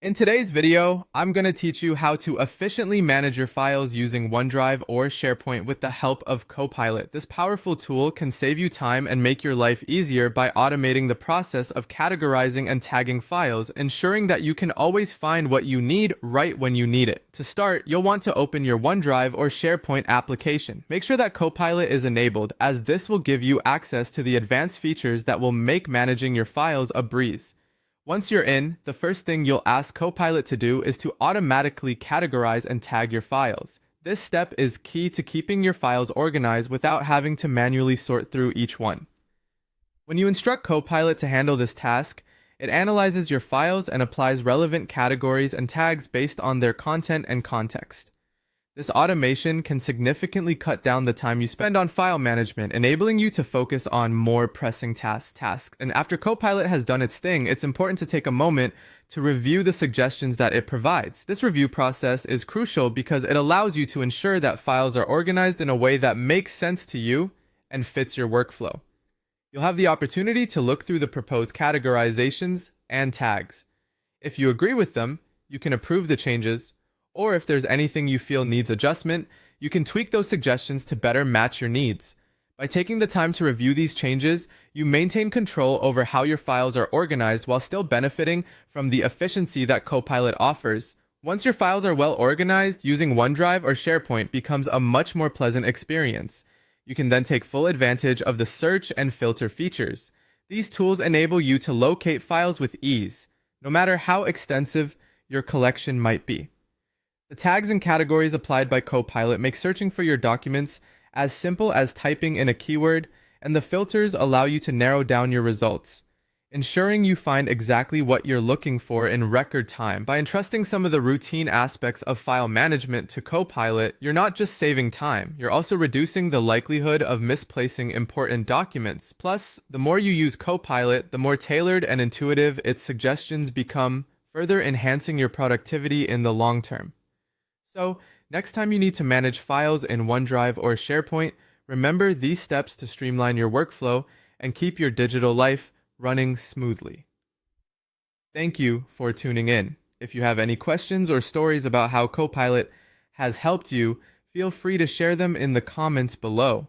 In today's video, I'm going to teach you how to efficiently manage your files using OneDrive or SharePoint with the help of Copilot. This powerful tool can save you time and make your life easier by automating the process of categorizing and tagging files, ensuring that you can always find what you need right when you need it. To start, you'll want to open your OneDrive or SharePoint application. Make sure that Copilot is enabled, as this will give you access to the advanced features that will make managing your files a breeze. Once you're in, the first thing you'll ask Copilot to do is to automatically categorize and tag your files. This step is key to keeping your files organized without having to manually sort through each one. When you instruct Copilot to handle this task, it analyzes your files and applies relevant categories and tags based on their content and context. This automation can significantly cut down the time you spend on file management, enabling you to focus on more pressing tasks. And after Copilot has done its thing, it's important to take a moment to review the suggestions that it provides. This review process is crucial because it allows you to ensure that files are organized in a way that makes sense to you and fits your workflow. You'll have the opportunity to look through the proposed categorizations and tags. If you agree with them, you can approve the changes, or if there's anything you feel needs adjustment, you can tweak those suggestions to better match your needs. By taking the time to review these changes, you maintain control over how your files are organized while still benefiting from the efficiency that Copilot offers. Once your files are well organized, using OneDrive or SharePoint becomes a much more pleasant experience. You can then take full advantage of the search and filter features. These tools enable you to locate files with ease, no matter how extensive your collection might be. The tags and categories applied by Copilot make searching for your documents as simple as typing in a keyword, and the filters allow you to narrow down your results, ensuring you find exactly what you're looking for in record time. By entrusting some of the routine aspects of file management to Copilot, you're not just saving time, you're also reducing the likelihood of misplacing important documents. Plus, the more you use Copilot, the more tailored and intuitive its suggestions become, further enhancing your productivity in the long term. So, next time you need to manage files in OneDrive or SharePoint, remember these steps to streamline your workflow and keep your digital life running smoothly. Thank you for tuning in. If you have any questions or stories about how Copilot has helped you, feel free to share them in the comments below.